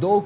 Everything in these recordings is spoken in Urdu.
2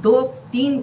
2-3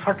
60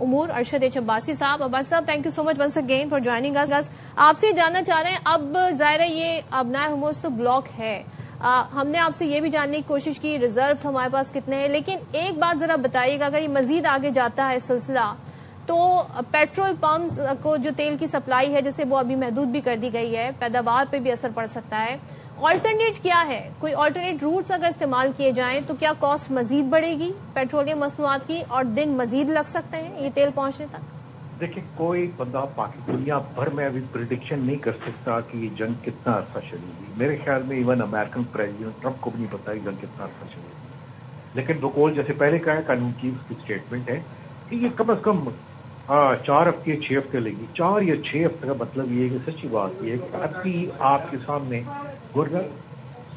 امور ارشد ایچ عباسی صاحب. عباس صاحب, thank you so much once again for joining us. آپ سے جاننا چاہ رہے ہیں, اب ظاہر ہے یہ ابنائے ہرمز تو بلاک ہے, ہم نے آپ سے یہ بھی جاننے کی کوشش کی ریزرو ہمارے پاس کتنے ہیں, لیکن ایک بات ذرا بتائیے گا, اگر یہ مزید آگے جاتا ہے سلسلہ تو پیٹرول پمپس کو جو تیل کی سپلائی ہے جیسے وہ ابھی محدود بھی کر دی گئی ہے, پیداوار پہ بھی اثر پڑ سکتا ہے. آلٹرنیٹ کیا ہے, کوئی آلٹرنیٹ روٹس اگر استعمال کیے جائیں تو کیا کاسٹ مزید بڑھے گی پیٹرولیم مصنوعات کی اور دن مزید لگ سکتے ہیں یہ تیل پہنچنے تک؟ دیکھیں, کوئی بندہ دنیا بھر میں ابھی پریڈکشن نہیں کر سکتا کہ یہ جنگ کتنا عرصہ چلے گی. میرے خیال میں ایون امریکن پریزیڈنٹ ٹرمپ کو بھی نہیں پتا یہ جنگ کتنا عرصہ چلے گی. لیکن بقول جیسے پہلے کہا ہے قانون کی اس کی اسٹیٹمنٹ ہے کہ یہ کم از کم 4 ہفتے 6 ہفتے لگے گی. 4 یا 6 ہفتے کا مطلب یہ ہے کہ سچی بات یہ ہے کہ ابھی آپ کے سامنے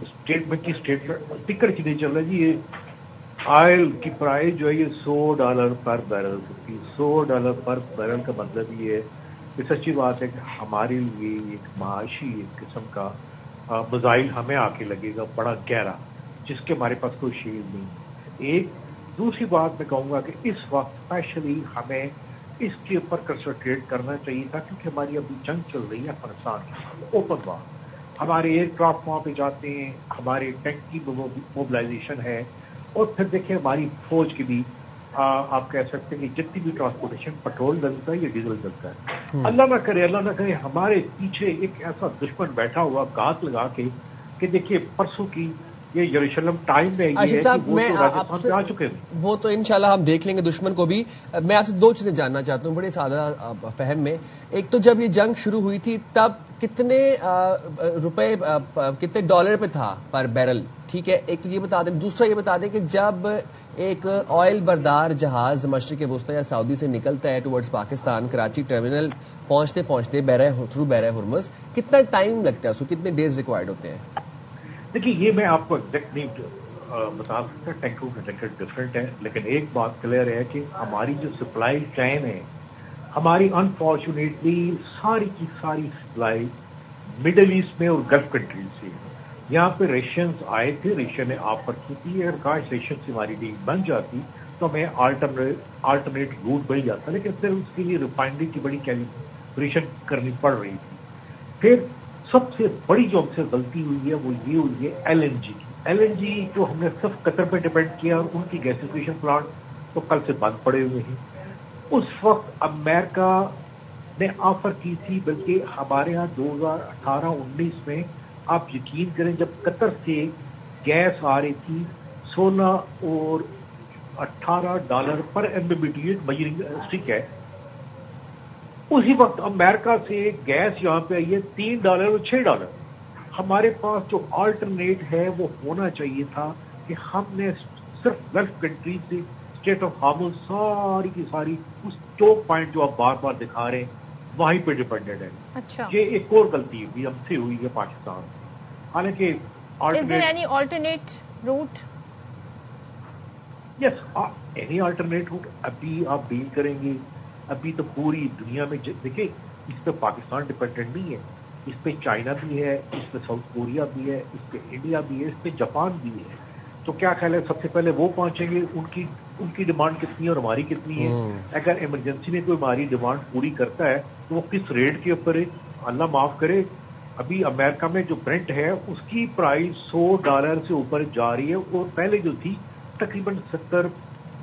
اسٹیٹمنٹ کی اسٹیٹمنٹ ٹکٹ کی نہیں چل رہا جی. یہ آئل کی پرائز جو ہے یہ $100 پر بیرل ہوتی. $100 پر بیرل کا مطلب یہ ہے کہ سچی بات ہے کہ ہمارے لیے ایک معاشی ایک قسم کا مزائل ہمیں آ کے لگے گا بڑا گہرا, جس کے ہمارے پاس کوئی شیل نہیں. ایک دوسری بات میں کہوں گا کہ اس وقت اسپیشلی ہمیں اس کے اوپر کنسنٹریٹ کرنا چاہیے تھا, کیونکہ ہماری ابھی جنگ چل رہی ہے افغانستان کی اوپن وار. ہمارے ایئر کرافٹ وہاں پہ جاتے ہیں, ہمارے ٹینک کی موبلائزیشن ہے, اور پھر دیکھیں ہماری فوج کی بھی آپ کہہ سکتے ہیں کہ جتنی بھی ٹرانسپورٹیشن پٹرول ڈلتا ہے یا ڈیزل ڈلتا ہے, اللہ نہ کرے ہمارے پیچھے ایک ایسا دشمن بیٹھا ہوا گھات لگا کے کہ دیکھیے پرسوں کی یہ یروشلم ٹائم میں یہ ہے کہ وہ تو راجستھان پہ آ چکے ہیں. وہ تو انشاءاللہ ہم دیکھ لیں گے دشمن کو بھی. میں آپ سے 2 چیزیں جاننا چاہتا ہوں بڑے سادہ فہم میں. ایک تو جب یہ جنگ شروع ہوئی تھی تب کتنے روپے کتنے ڈالر پہ تھا پر بیرل, ٹھیک ہے, ایک تو یہ بتا دیں. دوسرا یہ بتا دیں کہ جب ایک آئل بردار جہاز مشرق وسطی یا سعودی سے نکلتا ہے ٹورڈز پاکستان, کراچی ٹرمینل پہنچتے تھرو بحر ہرمز, کتنا ٹائم لگتا ہے اس کو, کتنے ڈیز ریکوائرڈ ہوتے ہیں؟ دیکھیے یہ میں آپ کو ایگزیکٹ نہیں بتا سکتا, ٹینک ٹو ٹینک ڈفرینٹ ہے, لیکن ایک بات کلیئر ہے کہ ہماری جو سپلائی چین ہے ہماری انفارچونیٹلی ساری کی ساری سپلائی مڈل ایسٹ میں اور گلف کنٹریز سے. یہاں پہ ریشنز آئے تھے, ریشن نے آفر کی تھی, اگر کاش ریشن سے ہماری ڈیل بن جاتی تو ہمیں آلٹرنیٹ روٹ مل جاتا, لیکن پھر اس کے لیے ریفائنری کی بڑی کیلکولیشن کرنی پڑ رہی تھی. پھر سب سے بڑی جو ہم سے غلطی ہوئی ہے وہ یہ ہوئی ہے ایل این جی کی. ایل این جی جو ہم نے صرف قطر پہ ڈیپینڈ کیا اور ان کی گیسیفیکیشن پلانٹ تو کل سے بند پڑے ہوئے ہیں. اس وقت امریکہ نے آفر کی تھی, بلکہ ہمارے ہاں 2018-19 میں آپ یقین کریں جب قطر سے گیس آ رہی تھی $16 اور $18 پر MMBTU میجرنگ اسٹک ہے, اسی وقت امریکہ سے گیس یہاں پہ آئی ہے $3 اور $6. ہمارے پاس جو آلٹرنیٹ ہے وہ ہونا چاہیے تھا کہ ہم نے صرف گلف کنٹری سے اسٹیٹ آف ہارمز ساری کی ساری اس چوک پوائنٹ جو آپ بار بار دکھا رہے ہیں وہیں پہ ڈیپینڈنٹ ہے. اچھا, یہ ایک اور غلطی بھی ہم سے ہوئی ہے پاکستان. حالانکہ آلٹرنیٹ روٹ یس اینی آلٹرنیٹ روٹ ابھی آپ ڈیل کریں گے. ابھی تو پوری دنیا میں دیکھیں اس پہ پاکستان ڈیپینڈنٹ نہیں ہے, اس پہ چائنا بھی ہے, اس پہ ساؤتھ کوریا بھی ہے, اس پہ انڈیا بھی ہے, اس پہ جاپان بھی ہے. تو کیا خیال ہے سب سے پہلے وہ پہنچیں گے, ان کی ڈیمانڈ کتنی ہے اور ہماری کتنی ہے. اگر ایمرجنسی میں کوئی ہماری ڈیمانڈ پوری کرتا ہے تو وہ کس ریٹ کے اوپر ہے. اللہ معاف کرے, ابھی امریکہ میں جو برنٹ ہے اس کی پرائز $100 سے اوپر جا رہی ہے, اور پہلے جو تھی تقریباً 70,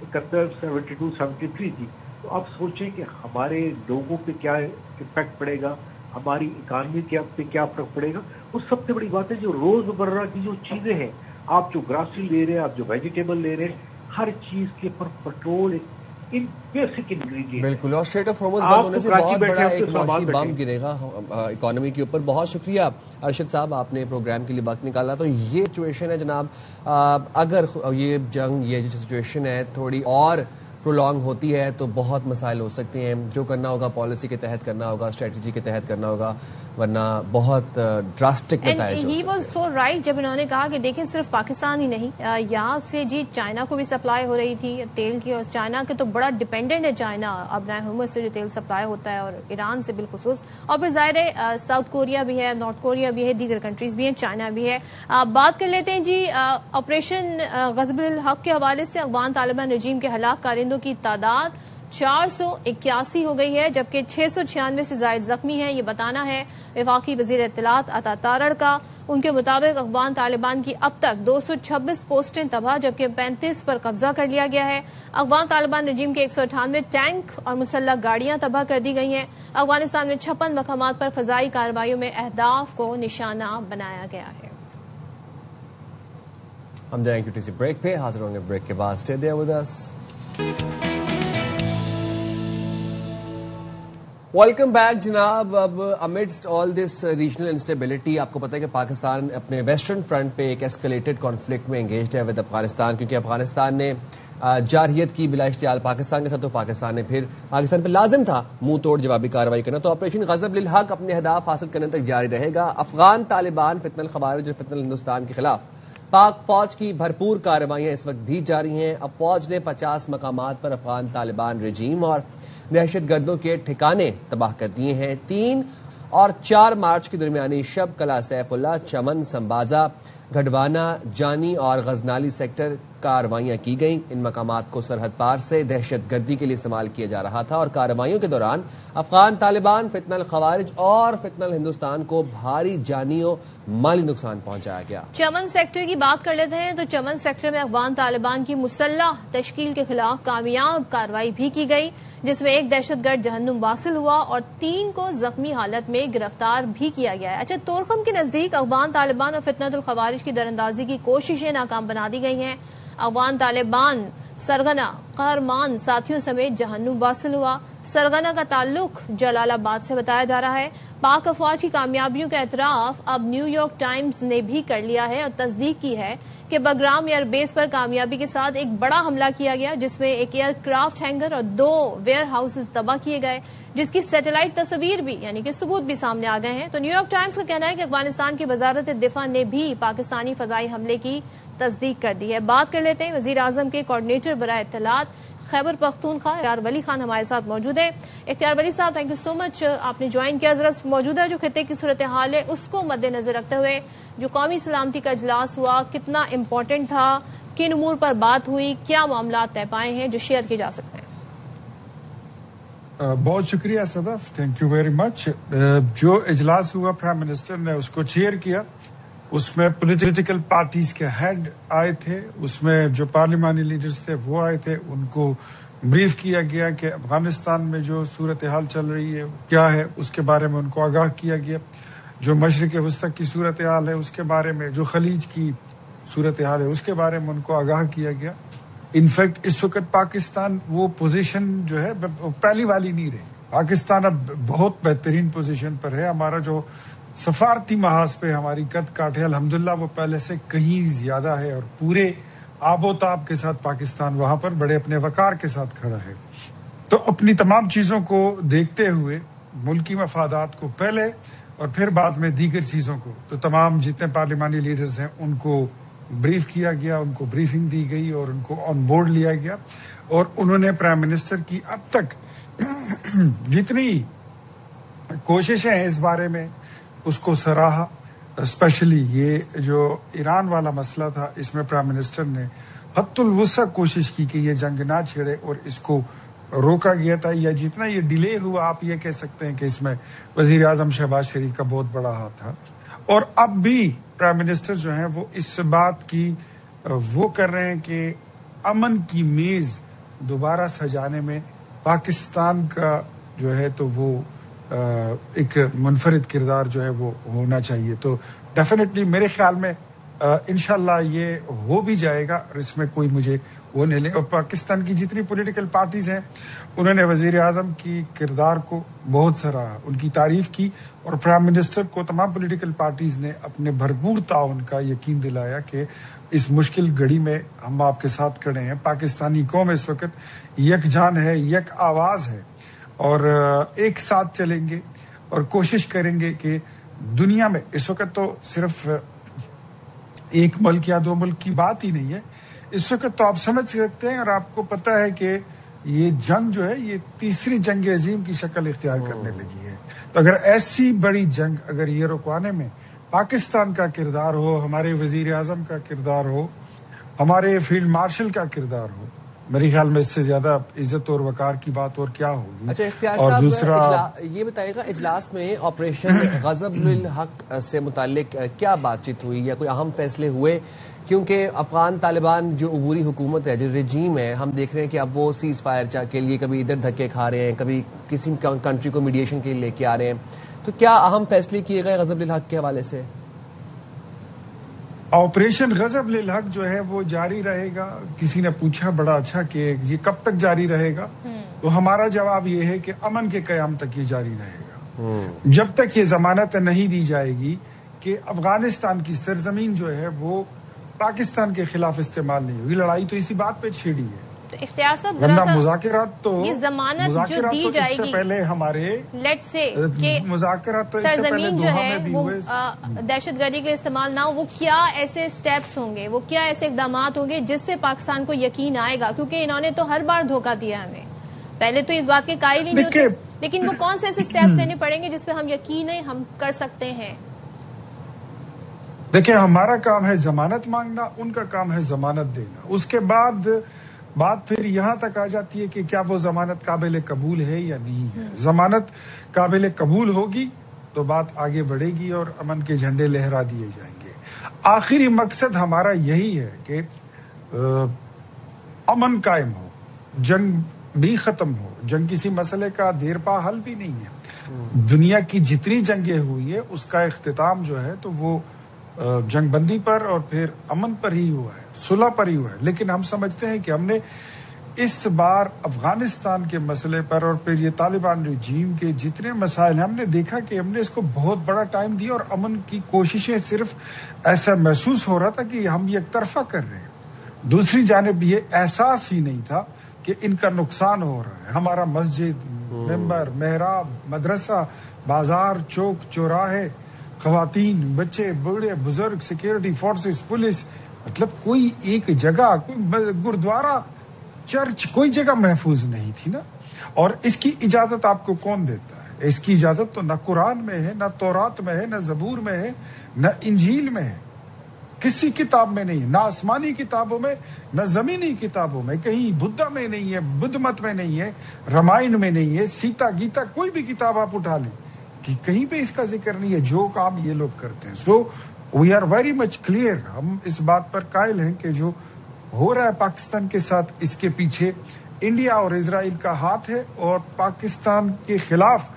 71, 72, 73 تھی. تو آپ سوچیں کہ ہمارے لوگوں پہ کیا امپیکٹ پڑے گا, ہماری اکانومی پہ کیا فرق پڑے گا. وہ سب سے بڑی بات ہے جو روزمرہ کی جو چیزیں ہیں, آپ جو گراسری لے رہے ہیں, آپ جو ویجیٹیبل لے رہے ہیں, ہر چیز کے اوپر پیٹرول ان بیسک انگریڈینٹ. بالکل, اور اسٹریٹ آف ہارمز بند ہونے سے بہت بڑا ایک معاشی بم گرے گا اکانومی کے اوپر. بہت شکریہ ارشد صاحب, آپ نے پروگرام کے لیے وقت نکالا. تو یہ سچویشن ہے جناب, اگر یہ جنگ یہ جو سچویشن ہے تھوڑی اور پرولونگ ہوتی ہے تو بہت مسائل ہو سکتے ہیں. جو کرنا ہوگا پالیسی کے تحت کرنا ہوگا, اسٹریٹجی کے تحت کرنا ہوگا, ورنہ بہت ڈراسٹک نتائج. ہی واز سو رائٹ جب انہوں نے کہا کہ دیکھیں صرف پاکستان ہی نہیں, یہاں سے جی چائنا کو بھی سپلائی ہو رہی تھی تیل کی, اور چائنا کے تو بڑا ڈیپینڈنٹ ہے چائنا ابنائے ہرمز سے جو تیل سپلائی ہوتا ہے, اور ایران سے بالخصوص. اور پھر ظاہر ہے ساؤتھ کوریا بھی ہے, نارتھ کوریا بھی ہے, دیگر کنٹریز بھی ہیں, چائنا بھی ہے. بات کر لیتے ہیں جی آپریشن غضب الحق کے حوالے سے. افغان طالبان رجیم کے ہلاک کارندوں کی تعداد 481 ہو گئی ہے، جبکہ 696 سے زائد زخمی ہیں۔ یہ بتانا ہے وفاقی وزیر اطلاعات عطا تارڑ کا۔ ان کے مطابق افغان طالبان کی اب تک 226 پوسٹیں تباہ جبکہ 35 پر قبضہ کر لیا گیا ہے۔ افغان طالبان رجیم کے 198 ٹینک اور مسلح گاڑیاں تباہ کر دی گئی ہیں۔ افغانستان میں 56 مقامات پر فضائی کارروائیوں میں اہداف کو نشانہ بنایا گیا ہے۔ ہم جائیں گے کسی بریک پہ، حاضر ہوں گے بریک کے بعد. Stay there with us. Welcome back جناب. اب امڈسٹ آل دس ریجنل انسٹیبلٹی آپ کو پتا ہے کہ پاکستان اپنے ویسٹرن فرنٹ پہ ایک ایسکلیٹڈ کانفلکٹ میں انگیجڈ ہے ود افغانستان، کیونکہ افغانستان نے جارحیت کی بلا اشتعال پاکستان کے ساتھ، تو پاکستان نے پھر پاکستان پہ لازم تھا منہ توڑ جوابی کارروائی کرنا. تو آپریشن غضب للحق اپنے اہداف حاصل کرنے تک جاری رہے گا. افغان طالبان فتنہ الخوارج اور فتنہ ہندوستان کے خلاف پاک فوج کی بھرپور کارروائیاں اس وقت بھی جاری ہیں. اب فوج نے 50 مقامات پر افغان طالبان رجیم اور دہشت گردوں کے ٹھکانے تباہ کر دیے ہیں. 3 اور 4 مارچ کی درمیانی شب قلعہ سیف اللہ، چمن، سمبازا، گھڈوانا، جانی اور غزنالی سیکٹر کارروائیاں کی گئیں. ان مقامات کو سرحد پار سے دہشت گردی کے لیے استعمال کیا جا رہا تھا اور کارروائیوں کے دوران افغان طالبان، فتنہ الخوارج اور فتنہ الہندوستان کو بھاری جانی و مالی نقصان پہنچایا گیا. چمن سیکٹر کی بات کر لیتے ہیں تو چمن سیکٹر میں افغان طالبان کی مسلح تشکیل کے خلاف کامیاب کارروائی بھی کی گئی، جس میں ایک دہشت گرد جہنم واصل ہوا اور 3 کو زخمی حالت میں گرفتار بھی کیا گیا ہے. اچھا، تورخم کے نزدیک افغان طالبان اور فتنہ الخوارج کی دراندازی کی کوششیں ناکام بنا دی گئی ہیں. افغان طالبان سرغنہ قہرمان ساتھیوں سمیت جہنم واصل ہوا. سرغنہ کا تعلق جلال آباد سے بتایا جا رہا ہے. پاک افواج کی کامیابیوں کا اعتراف اب نیو یارک ٹائمز نے بھی کر لیا ہے اور تصدیق کی ہے کہ بگرام ایئر بیس پر کامیابی کے ساتھ ایک بڑا حملہ کیا گیا، جس میں ایک ایئر کرافٹ ہینگر اور 2 ویئر ہاؤسز تباہ کیے گئے، جس کی سیٹلائٹ تصویر بھی یعنی کہ ثبوت بھی سامنے آ گئے ہیں. تو نیو یارک ٹائمز کا کہنا ہے کہ افغانستان کی وزارت دفاع نے بھی پاکستانی فضائی حملے کی تصدیق کر دی ہے. بات کر لیتے ہیں وزیر اعظم کے کوآرڈینیٹر برائے اطلاعات خیبر پختونخوا اختیار ولی خان ہمارے ساتھ موجود ہیں. اختیار ولی صاحب، تھینک یو سو مچ، آپ نے جوائن کیا. ذرا موجودہ جو خطے کی صورتحال ہے اس کو مد نظر رکھتے ہوئے جو قومی سلامتی کا اجلاس ہوا کتنا امپورٹنٹ تھا، کن امور پر بات ہوئی، کیا معاملات طے پائے ہیں جو شیئر کیے جا سکتے ہیں؟ بہت شکریہ صدف، تھینک یو ویری مچ. جو اجلاس ہوا پرائم منسٹر نے اس کو چیئر کیا، اس میں پولیٹیکل پارٹیز کے ہیڈ آئے تھے، اس میں جو پارلیمانی لیڈرز تھے وہ آئے تھے. ان کو بریف کیا گیا کہ افغانستان میں جو صورتحال چل رہی ہے کیا ہے، اس کے بارے میں ان کو آگاہ کیا گیا. جو مشرق وسطی کی صورتحال ہے اس کے بارے میں، جو خلیج کی صورتحال ہے اس کے بارے میں ان کو آگاہ کیا گیا. انفیکٹ اس وقت پاکستان وہ پوزیشن جو ہے پہلی والی نہیں رہی. پاکستان اب بہت بہترین پوزیشن پر ہے. ہمارا جو سفارتی محاذ پہ ہماری قد کاٹ ہے الحمدللہ وہ پہلے سے کہیں زیادہ ہے اور پورے آب و تاب کے ساتھ پاکستان وہاں پر بڑے اپنے وقار کے ساتھ کھڑا ہے. تو اپنی تمام چیزوں کو دیکھتے ہوئے، ملکی مفادات کو پہلے اور پھر بعد میں دیگر چیزوں کو، تو تمام جتنے پارلیمانی لیڈرز ہیں ان کو بریف کیا گیا، ان کو بریفنگ دی گئی اور ان کو آن بورڈ لیا گیا. اور انہوں نے پرائم منسٹر کی اب تک جتنی کوششیں ہیں اس بارے میں اس کو سراہا. اسپیشلی یہ جو ایران والا مسئلہ تھا، اس میں پرائم منسٹر نے حد الوسع کوشش کی کہ یہ جنگ نہ چھڑے اور اس کو روکا گیا تھا. یا جتنا یہ ڈیلے ہوا، آپ یہ کہہ سکتے ہیں کہ اس میں وزیر اعظم شہباز شریف کا بہت بڑا ہاتھ تھا. اور اب بھی پرائم منسٹر جو ہیں وہ اس بات کی وہ کر رہے ہیں کہ امن کی میز دوبارہ سجانے میں پاکستان کا جو ہے تو وہ ایک منفرد کردار جو ہے وہ ہونا چاہیے. تو ڈیفینیٹلی میرے خیال میں انشاءاللہ یہ ہو بھی جائے گا اور اس میں کوئی مجھے وہ نہیں لے. اور پاکستان کی جتنی پولیٹیکل پارٹیز ہیں انہوں نے وزیر اعظم کی کردار کو بہت سراہا، ان کی تعریف کی. اور پرائم منسٹر کو تمام پولیٹیکل پارٹیز نے اپنے بھرپور تعاون کا یقین دلایا کہ اس مشکل گھڑی میں ہم آپ کے ساتھ کھڑے ہیں. پاکستانی قوم اس وقت یک جان ہے، یک آواز ہے اور ایک ساتھ چلیں گے اور کوشش کریں گے کہ دنیا میں اس وقت تو صرف ایک ملک یا 2 ملک کی بات ہی نہیں ہے. اس وقت تو آپ سمجھ سکتے ہیں اور آپ کو پتہ ہے کہ یہ جنگ جو ہے یہ تیسری جنگ عظیم کی شکل اختیار کرنے لگی ہے. تو اگر ایسی بڑی جنگ اگر یہ رکوانے میں پاکستان کا کردار ہو، ہمارے وزیر اعظم کا کردار ہو، ہمارے فیلڈ مارشل کا کردار ہو، میرے خیال میں اس سے زیادہ عزت اور وقار کی بات اور کیا ہوگی. اچھا اختیار اور صاحب دوسرا یہ بتائیے گا اجلاس میں آپریشن غضب للحق سے متعلق کیا بات چیت ہوئی یا کوئی اہم فیصلے ہوئے؟ کیونکہ افغان طالبان جو عبوری حکومت ہے، جو رجیم ہے، ہم دیکھ رہے ہیں کہ اب وہ سیز فائر کے لیے کبھی ادھر دھکے کھا رہے ہیں، کبھی کسی کنٹری کو میڈیشن کے لیے لے کے آ رہے ہیں. تو کیا اہم فیصلے کیے گئے غضب للحق کے حوالے سے؟ آپریشن غضب للحق جو ہے وہ جاری رہے گا. کسی نے پوچھا بڑا اچھا کہ یہ کب تک جاری رہے گا، تو ہمارا جواب یہ ہے کہ امن کے قیام تک یہ جاری رہے گا. جب تک یہ ضمانت نہیں دی جائے گی کہ افغانستان کی سرزمین جو ہے وہ پاکستان کے خلاف استعمال نہیں ہوگی. لڑائی تو اسی بات پہ چھڑی ہے. تو اختیار صاحب ورنہ مذاکرات تو یہ ضمانت جو دی جائے اس سے گی پہلے ہمارے لیٹ سے کہ مذاکرات تو اس سے پہلے سرزمین جو دوحہ ہے میں بھی وہ ہوئے. دہشت گردی کے استعمال نہ ہو، وہ کیا ایسے سٹیپس ہوں گے، وہ کیا ایسے اقدامات ہوں گے جس سے پاکستان کو یقین آئے گا؟ کیونکہ انہوں نے تو ہر بار دھوکہ دیا ہمیں، پہلے تو اس بات کے قائل ہی نہیں ہوتے، لیکن وہ کون سے ایسے سٹیپس لینے پڑیں گے جس پہ ہم یقین ہم کر سکتے ہیں؟ دیکھیں ہمارا کام ہے ضمانت مانگنا، ان کا کام ہے ضمانت دینا. اس کے بعد بات پھر یہاں تک آ جاتی ہے کہ کیا وہ ضمانت قابل قبول ہے یا نہیں ہے. ضمانت قابل قبول ہوگی تو بات آگے بڑھے گی اور امن کے جھنڈے لہرا دیے جائیں گے. آخری مقصد ہمارا یہی ہے کہ امن قائم ہو، جنگ بھی ختم ہو. جنگ کسی مسئلے کا دیر پا حل بھی نہیں ہے. دنیا کی جتنی جنگیں ہوئی ہیں اس کا اختتام جو ہے تو وہ جنگ بندی پر اور پھر امن پر ہی ہوا ہے، صلح پر ہی ہوا ہے. لیکن ہم سمجھتے ہیں کہ ہم نے اس بار افغانستان کے مسئلے پر اور پھر یہ طالبان رجیم کے جتنے مسائل ہیں، ہم نے دیکھا کہ ہم نے اس کو بہت بڑا ٹائم دیا اور امن کی کوششیں صرف ایسا محسوس ہو رہا تھا کہ ہم یک طرفہ کر رہے ہیں. دوسری جانب یہ احساس ہی نہیں تھا کہ ان کا نقصان ہو رہا ہے. ہمارا مسجد، ممبر، محراب، مدرسہ، بازار، چوک چوراہے، خواتین، بچے، بوڑھے، بزرگ، سیکیورٹی فورسز، پولیس، مطلب کوئی ایک جگہ، کوئی گردوارہ، چرچ، کوئی جگہ محفوظ نہیں تھی نا. اور اس کی اجازت آپ کو کون دیتا ہے؟ اس کی اجازت تو نہ قرآن میں ہے، نہ تورات میں ہے، نہ زبور میں ہے، نہ انجیل میں ہے. کسی کتاب میں نہیں ہے، نہ آسمانی کتابوں میں، نہ زمینی کتابوں میں. کہیں بدھا میں نہیں ہے، بدھ مت میں نہیں ہے، رامائن میں نہیں ہے، سیتا گیتا، کوئی بھی کتاب آپ اٹھا لیں کہ کہیں پہ اس کا ذکر نہیں ہے. جو کام یہ لوگ کرتے ہیں. So we are very much clear. ہم اس بات پر قائل ہیں کہ جو ہو رہا ہے پاکستان کے ساتھ، اس کے پیچھے انڈیا اور اسرائیل کا ہاتھ ہے. اور پاکستان کے خلاف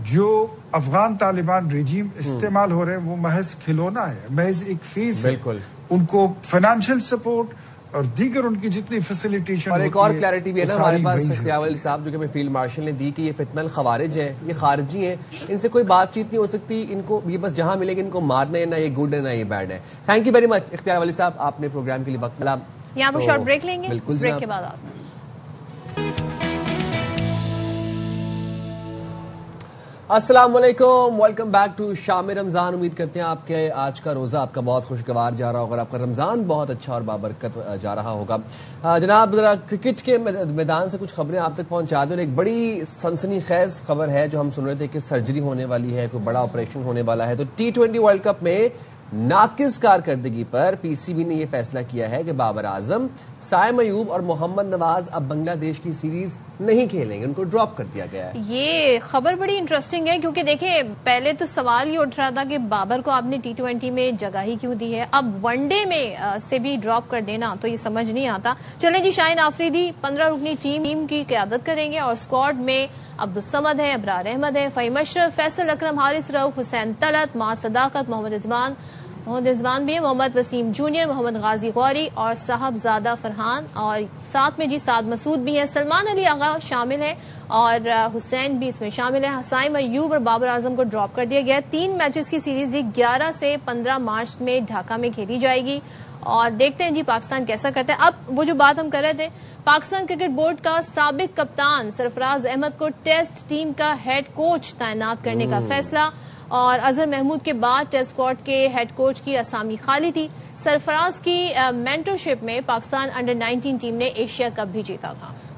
جو افغان طالبان رجیم استعمال ہو رہے ہیں وہ محض کھلونا ہے، محض ایک فیس ہے. بالکل. ان کو فائنانشل سپورٹ اور دیگر ان کی جتنی فیسیلیٹیشن اور ایک اور کلیئرٹی بھی ہے نا ہمارے پاس اختیار ولی صاحب، جو کہ ہمیں فیلڈ مارشل نے دی کہ یہ فتنہ الخوارج ہیں، یہ خارجی ہیں، ان سے کوئی بات چیت نہیں ہو سکتی. ان کو یہ بس جہاں ملیں گے ان کو مارنا ہے، نہ یہ گڈ ہے نہ یہ بیڈ ہے. تھینک یو ویری مچ اختیار ولی صاحب، آپ نے پروگرام کے لیے وقت ملا. یہاں پر شارٹ بریک لیں گے، بالکل بریک کے بعد آپ السلام علیکم، ویلکم بیک ٹو شام رمضان. امید کرتے ہیں آپ کے آج کا روزہ آپ کا بہت خوشگوار جا رہا ہوگا اور آپ کا رمضان بہت اچھا اور بابرکت جا رہا ہوگا. جناب ذرا کرکٹ کے میدان سے کچھ خبریں آپ تک پہنچا دیں. اور ایک بڑی سنسنی خیز خبر ہے جو ہم سن رہے تھے کہ سرجری ہونے والی ہے، کوئی بڑا آپریشن ہونے والا ہے. تو T20 ورلڈ کپ میں ناقص کارکردگی پر پی سی بی نے یہ فیصلہ کیا ہے کہ بابر اعظم، سائم ایوب اور محمد نواز اب بنگلہ دیش کی سیریز نہیں کھیلیں گے، ان کو ڈراپ کر دیا گیا ہے. یہ خبر بڑی انٹرسٹنگ ہے کیونکہ دیکھیں پہلے تو سوال یہ اٹھ رہا تھا کہ بابر کو آپ نے T20 میں جگہ ہی کیوں دی ہے، اب ون ڈے میں سے بھی ڈراپ کر دینا تو یہ سمجھ نہیں آتا. چلیں جی، شاہین آفریدی 15 رکنی ٹیم کی قیادت کریں گے اور اسکواڈ میں عبدالصمد ہے، ابرار احمد ہے، فہیم اشرف، فیصل اکرم، حارث رؤف، حسین طلعت، معاذ صداقت، محمد رضوان بھی، محمد وسیم جونیئر، محمد غازی غوری اور صاحبزادہ فرحان، اور ساتھ میں سعد مسعود بھی ہیں، سلمان علی آغا شامل ہے اور حسین بھی اس میں شامل ہے. سائم ایوب اور بابر اعظم کو ڈراپ کر دیا گیا. 3 میچز کی سیریز 11 سے 15 مارچ میں ڈھاکہ میں کھیلی جائے گی اور دیکھتے ہیں جی پاکستان کیسا کرتا ہے. اب وہ جو بات ہم کر رہے تھے، پاکستان کرکٹ بورڈ کا سابق کپتان سرفراز احمد کو ٹیسٹ ٹیم کا ہیڈ کوچ تعینات کرنے کا فیصلہ، اور اظہر محمود کے بعد ٹیسٹ اسکواڈ کے ہیڈ کوچ کی اسامی خالی تھی. سرفراز کی مینٹرشپ میں پاکستان انڈر 19 ٹیم نے ایشیا کپ بھی جیتا تھا.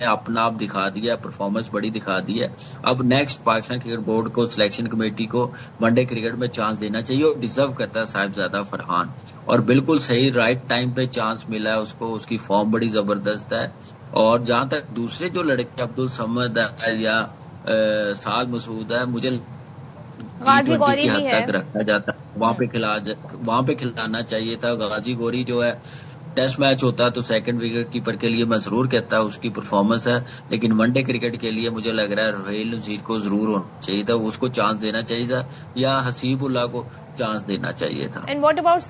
اپنا آپ دکھا دیا، پرفارمنس بڑی دکھا دی ہے. اب نیکسٹ پاکستان کرکٹ بورڈ کو، سلیکشن کمیٹی کو ون ڈے کرکٹ میں چانس دینا چاہیے، اور ڈیزرو کرتا ہے صاحبزادہ فرحان. اور بالکل صحیح رائٹ ٹائم پہ چانس ملا ہے اس کو، اس کی فارم بڑی زبردست ہے. اور جہاں تک دوسرے جو لڑکے عبدالصمد ہے یا سعد مسعود ہے، مجھے غازی گوری کی بھی حد ہے، تک رکھا جاتا ہے، وہاں پہ کھلانا چاہیے تھا. غازی گوری جو ہے ٹیسٹ میچ ہوتا ہے تو سیکنڈ وکٹ کیپر کے لیے میں ضرور کہتا ہے اس کی پرفارمنس ہے، لیکن ون ڈے کرکٹ کے لیے مجھے لگ رہا ہے رحیل نذیر کو ضرور ہونا چاہیے تھا، اس کو چانس دینا چاہیے تھا، یا حسیب اللہ کو چانس دینا چاہیے تھا. اینڈ واٹ اباؤٹ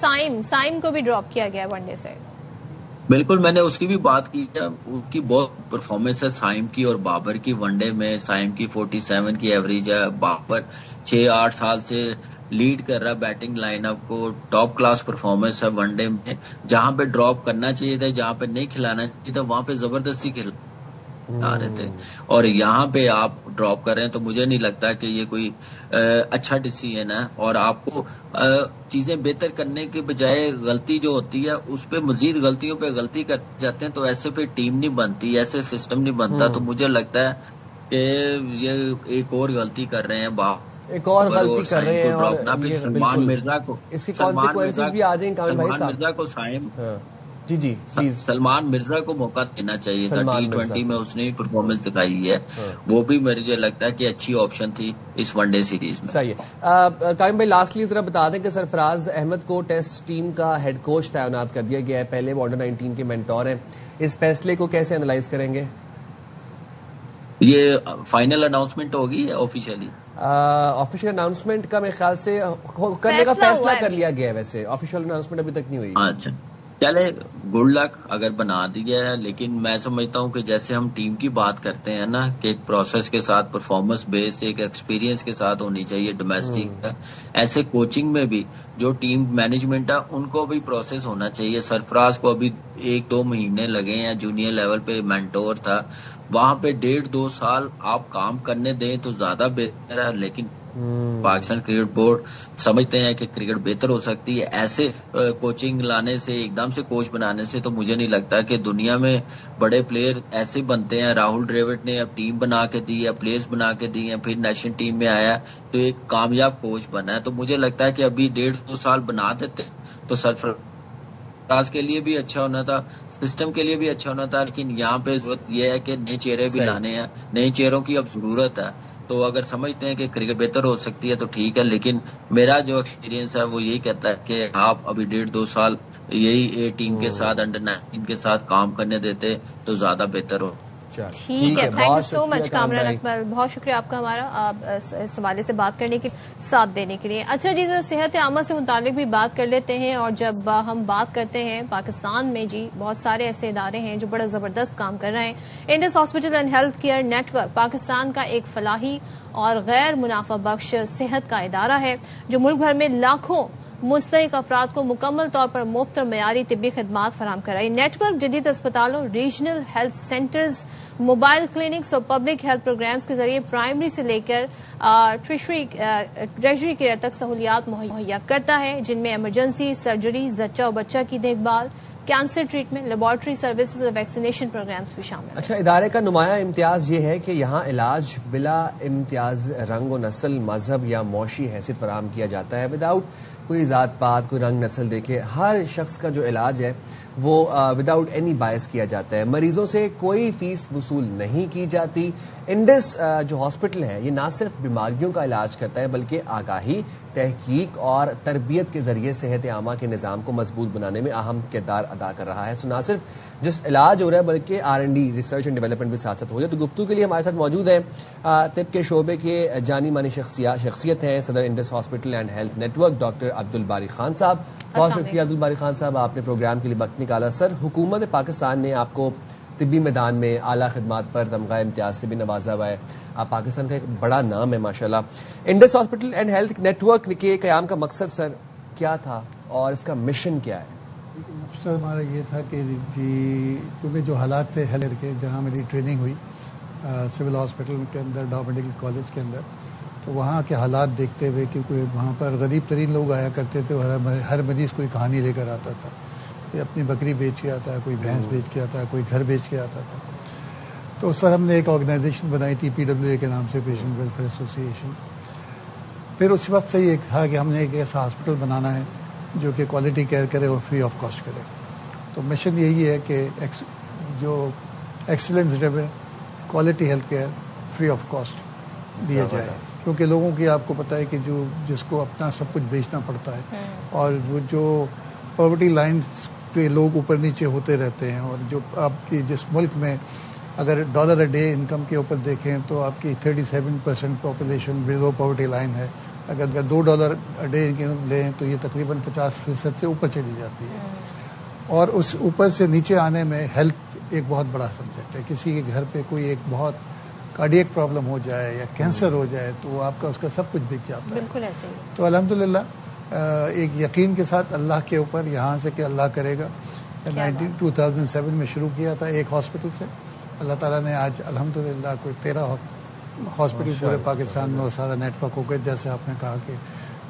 سائم کو بھی ڈراپ کیا گیا ون ڈے سے. بالکل، میں نے اس کی بھی بات کی ہے، اس کی بہت پرفارمنس ہے سائم کی اور بابر کی. ون ڈے میں سائم کی 47 کی ایوریج ہے، بابر 6-8 سال سے لیڈ کر رہا بیٹنگ لائن اپ کو. ٹاپ کلاس پرفارمنس ہے ون ڈے میں. جہاں پہ ڈراپ کرنا چاہیے تھا، جہاں پہ نہیں کھلانا چاہیے تھا، وہاں پہ زبردستی کھلا رہے تھے، اور یہاں پہ آپ ڈراپ کر رہے ہیں تو مجھے نہیں لگتا کہ یہ کوئی اچھا ڈیسیژن ہے. اور آپ کو چیزیں بہتر کرنے کے بجائے غلطی جو ہوتی ہے اس پہ مزید غلطیوں پہ غلطی کر جاتے ہیں، تو ایسے پہ ٹیم نہیں بنتی، ایسے سسٹم نہیں بنتا. تو مجھے لگتا ہے کہ یہ ایک اور غلطی کر رہے ہیں، ایک اور غلطی کر رہے ہیں. اور سلمان مرزا کو، اس کی کانسیکوینسز بھی آ جائیں کامل بھائی صاحب. سلمان مرزا کو سائم، جی پلیز. سلمان مرزا کو موقع دینا چاہیے تھا. T20 میں اس نے بھی پرفارمنس دکھائی ہے، وہ بھی مجھے لگتا ہے کہ اچھی آپشن تھی اس ون ڈے سیریز میں. صحیح ہے. کامل بھائی لاسٹلی ذرا بتا دیں کہ سرفراز احمد کو ٹیسٹ ٹیم کا ہیڈ کوچ تعینات کر دیا گیا ہے، پہلے وہ انڈر 19 کے مینٹور ہیں. اس فیصلے کو کیسے انالائز کریں گے؟ یہ فائنل اناؤنسمنٹ ہوگی آفیشیلی؟ آفیشیل اناؤنسمنٹ کا میرے خیال سے کرنے کا فیصلہ کر لیا گیا ہے، ویسے آفیشیل اناؤنسمنٹ ابھی تک نہیں ہوئی. اچھا چلے، گڈ لک اگر بنا دیا ہے. لیکن میں سمجھتا ہوں کہ جیسے ہم ٹیم کی بات کرتے ہیں نا، کہ ایک پروسیس کے ساتھ پرفارمنس بیس ایک ایکسپیرینس کے ساتھ ہونی چاہیے ڈومیسٹک کا، ایسے کوچنگ میں بھی جو ٹیم مینجمنٹ ہے ان کو بھی پروسیس ہونا چاہیے. سرفراز کو ابھی 1-2 مہینے لگے ہیں، جونیئر لیول پہ مینٹور تھا، وہاں پہ 1.5-2 سال آپ کام کرنے دیں تو زیادہ بہتر ہے. لیکن پاکستان کرکٹ بورڈ سمجھتے ہیں کہ کرکٹ بہتر ہو سکتی ہے. ایسے کوچنگ لانے سے، ایک دم سے کوچ بنانے سے تو مجھے نہیں لگتا کہ دنیا میں بڑے پلیئر ایسے بنتے ہیں. راہل ڈریوڈ نے اب ٹیم بنا کے دی ہے، پلیئرز بنا کے دی ہیں، پھر نیشنل ٹیم میں آیا تو ایک کامیاب کوچ بنا ہے. تو مجھے لگتا ہے کہ ابھی 1.5-2 سال بنا دیتے تو سرفراز کے لیے بھی اچھا ہونا تھا، سسٹم کے لیے بھی اچھا ہونا تھا. لیکن یہاں پہ ضرورت یہ ہے کہ نئے چہرے بھی لانے ہیں، نئے چہروں کی اب ضرورت ہے. تو اگر سمجھتے ہیں کہ کرکٹ بہتر ہو سکتی ہے تو ٹھیک ہے، لیکن میرا جو ایکسپیرینس ہے وہ یہی کہتا ہے کہ آپ ابھی 1.5-2 سال یہی ٹیم کے ساتھ، انڈر 19 کے ساتھ کام کرنے دیتے تو زیادہ بہتر ہو. ٹھیک ہے، تھینک یو سو مچ کامران اکمل، بہت شکریہ آپ کا ہمارا اس حوالے سے بات کرنے کے، ساتھ دینے کے لیے. اچھا جی، صحت عامہ سے متعلق بھی بات کر لیتے ہیں. اور جب ہم بات کرتے ہیں پاکستان میں جی بہت سارے ایسے ادارے ہیں جو بڑا زبردست کام کر رہے ہیں. Indus hospital and Health Care Network Pakistan کا ایک فلاحی اور غیر منافع بخش صحت کا ادارہ ہے جو ملک بھر میں لاکھوں مستحق افراد کو مکمل طور پر مفت اور معیاری طبی خدمات فراہم کر رہا ہے. نیٹ ورک جدید اسپتالوں، regional health centres, mobile clinics اور پبلک ہیلتھ پروگرامز کے ذریعے پرائمری سے لے کر ٹریجری کیئر تک سہولیات مہیا کرتا ہے، جن میں ایمرجنسی، سرجری، زچہ اور بچہ کی دیکھ بھال، کینسر ٹریٹمنٹ، لیبارٹری سروسز اور ویکسینیشن پروگرامز بھی شامل ہیں. اچھا، ادارے کا نمایاں امتیاز یہ ہے کہ یہاں علاج بلا امتیاز رنگ و نسل، مذہب یا معاشی حیثیت فراہم کیا جاتا ہے، وداؤٹ کوئی ذات پات، کوئی رنگ نسل دیکھے. ہر شخص کا جو علاج ہے وہ وداؤٹ اینی باعث کیا جاتا ہے. مریضوں سے کوئی فیس وصول نہیں کی جاتی. انڈس جو ہاسپٹل ہے یہ نہ صرف بیماریوں کا علاج کرتا ہے بلکہ آگاہی، تحقیق اور تربیت کے ذریعے صحت عامہ کے نظام کو مضبوط بنانے میں اہم کردار ادا کر رہا ہے. تو نہ صرف جس علاج ہو رہا ہے بلکہ R&D، ریسرچ اینڈ ڈیولپمنٹ بھی ساتھ ساتھ ہو رہی ہے. تو گفتگو کے لیے ہمارے ساتھ موجود ہیں طب کے شعبے کے جانی مانی شخصیت ہیں صدر Indus hospital and health network doctor Abdul Bari Khan صاحب. بہت شکریہ عبدالباری خان صاحب، آپ نے پروگرام کے لیے وقت نکالا. سر، حکومت پاکستان نے آپ کو طبی میدان میں اعلیٰ خدمات پر تمغہ امتیاز سے بھی نوازا ہوا ہے. آپ پاکستان کا ایک بڑا نام ہے ماشاءاللہ. Indus hospital and health Network کے قیام کا مقصد سر کیا تھا اور اس کا مشن کیا ہے؟ مقصد ہمارا یہ تھا کہ کیونکہ جو حالات تھے ہیلتھ کے، جہاں میری ٹریننگ ہوئی سول ہاسپٹل کے اندر، ڈاؤ میڈیکل کالج کے اندر، تو وہاں کے حالات دیکھتے ہوئے، کیونکہ وہاں پر غریب ترین لوگ آیا کرتے تھے، ہر مریض کوئی کہانی لے کر آتا تھا. کوئی اپنی بکری بیچ کے آتا ہے، کوئی بھینس بیچ کے آتا ہے، کوئی گھر بیچ کے آتا تھا. تو اس وقت ہم نے ایک آرگنائزیشن بنائی تھی PWA کے نام سے، پیشنٹ ویلفیئر ایسوسی ایشن. پھر اس وقت سے یہ تھا کہ ہم نے ایک ایسا ہاسپٹل بنانا ہے جو کہ کوالٹی کیئر کرے اور فری آف کاسٹ کرے. تو مشن یہی ہے کہ جو excellence driven quality health care free of cost دیا جائے، کیونکہ لوگوں کی آپ کو پتہ ہے کہ جس کو اپنا سب کچھ بیچنا پڑتا ہے، اور وہ جو پاورٹی لائنز پہ لوگ اوپر نیچے ہوتے رہتے ہیں، اور جو آپ کی جس ملک میں اگر $1 a day انکم کے اوپر دیکھیں تو آپ کی 37% پاپولیشن بلو پاورٹی لائن ہے. اگر $2 a day انکم لیں تو یہ تقریباً 50% سے اوپر چلی جاتی ہے. اور اس اوپر سے نیچے آنے میں ہیلتھ ایک بہت بڑا سبجیکٹ ہے. کسی کے گھر پہ کوئی ایک بہت کارڈیک پرابلم ہو جائے یا کینسر ہو جائے تو آپ کا اس کا سب کچھ بک جاتا ہے. بالکل ایسے ہی. تو الحمدللہ ایک یقین کے ساتھ اللہ کے اوپر یہاں سے کہ اللہ کرے گا. 2007 میں شروع کیا تھا ایک ہاسپٹل سے. اللہ تعالیٰ نے آج الحمدللہ کوئی 13 ہاسپٹل پورے پاکستان میں اور سارا نیٹ ورک ہو گیا. جیسے آپ نے کہا کہ